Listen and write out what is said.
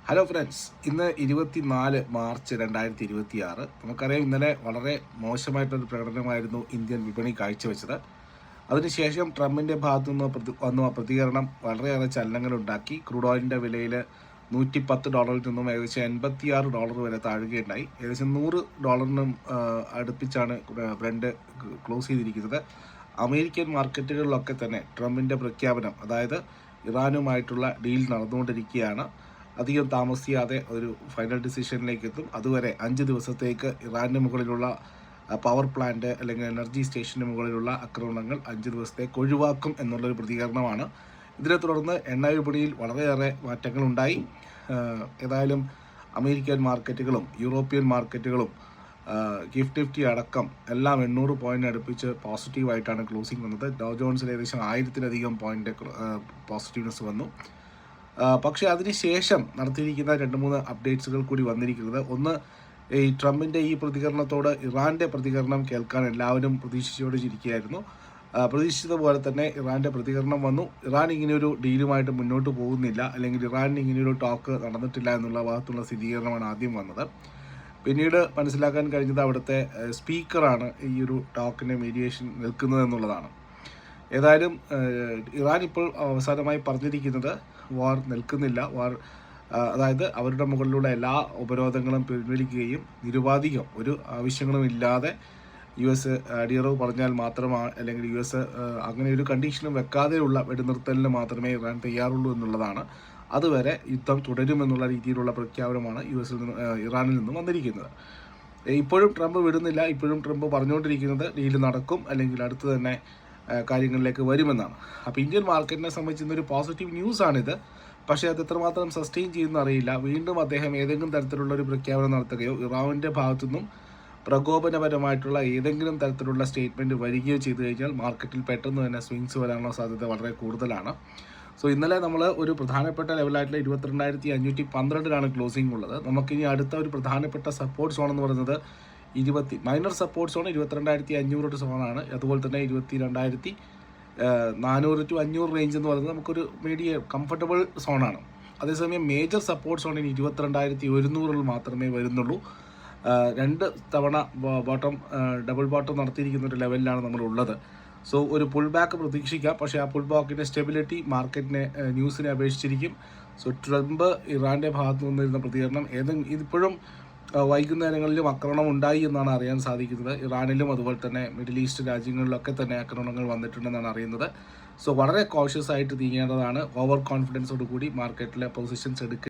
Hello friends, ഇന്ന് 24 March 2026. നമുക്കറിയാം, ഇന്നലെ വളരെ മോശമായിട്ടൊരു പ്രകടനമായിരുന്നു ഇന്ത്യൻ വിപണി കാഴ്ചവെച്ചത്. അതിനുശേഷം ട്രംപിൻ്റെ ഭാഗത്തു നിന്ന് വന്ന പ്രതികരണം വളരെയേറെ ചലനങ്ങളുണ്ടാക്കി. ക്രൂഡ് ഓയിലിൻ്റെ വിലയിൽ $110 നിന്നും ഏകദേശം $86 വരെ താഴുകയുണ്ടായി. ഏകദേശം $100 അടുപ്പിച്ചാണ് ബ്രണ്ട് ക്ലോസ് ചെയ്തിരിക്കുന്നത്. അമേരിക്കൻ മാർക്കറ്റുകളിലൊക്കെ തന്നെ ട്രംപിൻ്റെ പ്രഖ്യാപനം, അതായത് ഇറാനുമായിട്ടുള്ള ഡീൽ നടന്നുകൊണ്ടിരിക്കുകയാണ്. അധികം താമസിയാതെ ഒരു ഫൈനൽ ഡിസിഷനിലേക്ക് എത്തും. അതുവരെ 5 ദിവസത്തേക്ക് ഇറാൻ്റെ മുകളിലുള്ള പവർ പ്ലാന്റ് അല്ലെങ്കിൽ എനർജി സ്റ്റേഷന് മുകളിലുള്ള ആക്രമണങ്ങൾ 5 ദിവസത്തേക്ക് ഒഴിവാക്കും എന്നുള്ളൊരു പ്രതികരണമാണ്. ഇതിനെ തുടർന്ന് എണ്ണ വിപണിയിൽ വളരെയേറെ മാറ്റങ്ങളുണ്ടായി. ഏതായാലും അമേരിക്കൻ മാർക്കറ്റുകളും യൂറോപ്യൻ മാർക്കറ്റുകളും ഗിഫ്റ്റ് നിഫ്റ്റി അടക്കം എല്ലാം 800 പോയിന്റ് അടുപ്പിച്ച് പോസിറ്റീവായിട്ടാണ് ക്ലോസിംഗ് വന്നത്. ഡോ ജോൺസിൽ ഏകദേശം 1000-ലധികം പോയിന്റ് പോസിറ്റീവ്നെസ് വന്നു. പക്ഷേ അതിനുശേഷം നടത്തിയിരിക്കുന്ന 2-3 അപ്ഡേറ്റ്സുകൾ കൂടി വന്നിരിക്കുന്നത്. ഒന്ന്, ഈ ട്രംപിൻ്റെ ഈ പ്രതികരണത്തോട് ഇറാൻ്റെ പ്രതികരണം കേൾക്കാൻ എല്ലാവരും പ്രതീക്ഷിച്ചുകൊണ്ടിരിക്കുകയായിരുന്നു. പ്രതീക്ഷിച്ചതുപോലെ തന്നെ ഇറാൻ്റെ പ്രതികരണം വന്നു. ഇറാൻ ഇങ്ങനെയൊരു ഡീലുമായിട്ട് മുന്നോട്ട് പോകുന്നില്ല, അല്ലെങ്കിൽ ഇറാനിന് ഇങ്ങനെയൊരു ടോക്ക് നടന്നിട്ടില്ല എന്നുള്ള ഭാഗത്തുള്ള സ്ഥിരീകരണമാണ് ആദ്യം വന്നത്. പിന്നീട് മനസ്സിലാക്കാൻ കഴിഞ്ഞത് അവിടുത്തെ സ്പീക്കറാണ് ഈ ഒരു ടോക്കിൻ്റെ മീഡിയേഷൻ നിൽക്കുന്നത് എന്നുള്ളതാണ്. ഏതായാലും ഇറാൻ ഇപ്പോൾ അവസാനമായി പറഞ്ഞിരിക്കുന്നത് വാർ നിൽക്കുന്നില്ല, അതായത് അവരുടെ മുകളിലുള്ള എല്ലാ ഉപരോധങ്ങളും പിൻവലിക്കുകയും നിരുപാധികം ഒരു ആവശ്യങ്ങളും ഇല്ലാതെ US അടിയറവ് പറഞ്ഞാൽ മാത്രമാണ്, അല്ലെങ്കിൽ US അങ്ങനെ ഒരു കണ്ടീഷനും വെക്കാതെയുള്ള വെടിനിർത്തലിന് മാത്രമേ ഇറാൻ തയ്യാറുള്ളൂ എന്നുള്ളതാണ്. അതുവരെ യുദ്ധം തുടരുമെന്നുള്ള രീതിയിലുള്ള പ്രഖ്യാപനമാണ് ഇറാനിൽ നിന്നും വന്നിരിക്കുന്നത്. ഇപ്പോഴും ട്രംപ് വിടുന്നില്ല. ഇപ്പോഴും ട്രംപ് പറഞ്ഞുകൊണ്ടിരിക്കുന്നത് ഡീല് നടക്കും, അല്ലെങ്കിൽ അടുത്ത് തന്നെ കാര്യങ്ങളിലേക്ക് വരുമെന്നാണ്. അപ്പോൾ ഇന്ത്യൻ മാർക്കറ്റിനെ സംബന്ധിച്ച് ഇന്നൊരു പോസിറ്റീവ് ന്യൂസാണിത്. പക്ഷേ അത് എത്രമാത്രം സസ്റ്റെയിൻ ചെയ്യുമെന്ന് അറിയില്ല. വീണ്ടും അദ്ദേഹം ഏതെങ്കിലും തരത്തിലുള്ള ഒരു പ്രഖ്യാപനം നടത്തുകയോ ഇറാൻ്റെ ഭാഗത്തുനിന്നും പ്രകോപനപരമായിട്ടുള്ള ഏതെങ്കിലും തരത്തിലുള്ള സ്റ്റേറ്റ്മെൻറ്റ് വരികയോ ചെയ്തു കഴിഞ്ഞാൽ മാർക്കറ്റിൽ പെട്ടെന്ന് തന്നെ സ്വിങ്സ് വരാനുള്ള സാധ്യത വളരെ കൂടുതലാണ്. സോ ഇന്നലെ നമ്മൾ ഒരു പ്രധാനപ്പെട്ട ലെവലായിട്ടുള്ള 22,512 ക്ലോസിംഗ് ഉള്ളത്. നമുക്കിനി അടുത്ത ഒരു പ്രധാനപ്പെട്ട സപ്പോർട്ട് സോൺ എന്ന് പറയുന്നത് മൈനർ സപ്പോർട്ട് സോൺ 22,500 സോണാണ്. അതുപോലെ തന്നെ 22,400 to 500 റേഞ്ച് എന്ന് പറയുന്നത് നമുക്കൊരു കംഫർട്ടബിൾ സോണാണ്. അതേസമയം മേജർ സപ്പോർട്ട് സോണിന് 22,100 മാത്രമേ വരുന്നുള്ളൂ. 2 തവണ ഡബിൾ ബോട്ടം നടത്തിയിരിക്കുന്ന ഒരു ലെവലിലാണ് നമ്മളുള്ളത്. സോ ഒരു പുൾ ബാക്ക് പ്രതീക്ഷിക്കാം. പക്ഷേ ആ പുൾ ബാക്കിൻ്റെ സ്റ്റെബിലിറ്റി മാർക്കറ്റിനെ ന്യൂസിനെ അപേക്ഷിച്ചിരിക്കും. സോ ട്രംപ് ഇറാൻ്റെ ഭാഗത്തു നിന്നിരുന്ന പ്രതികരണം ഇതിപ്പോഴും വൈകുന്നേരങ്ങളിലും ആക്രമണം ഉണ്ടായി എന്നാണ് അറിയാൻ സാധിക്കുന്നത്. ഇറാനിലും അതുപോലെ തന്നെ മിഡിൽ ഈസ്റ്റ് രാജ്യങ്ങളിലൊക്കെ തന്നെ ആക്രമണങ്ങൾ വന്നിട്ടുണ്ടെന്നാണ് അറിയുന്നത്. സോ വളരെ കോഷ്യസ് ആയിട്ട് നീങ്ങേണ്ടതാണ്. ഓവർ കോൺഫിഡൻസോട് കൂടി മാർക്കറ്റിലെ പൊസിഷൻസ് എടുക്കുക.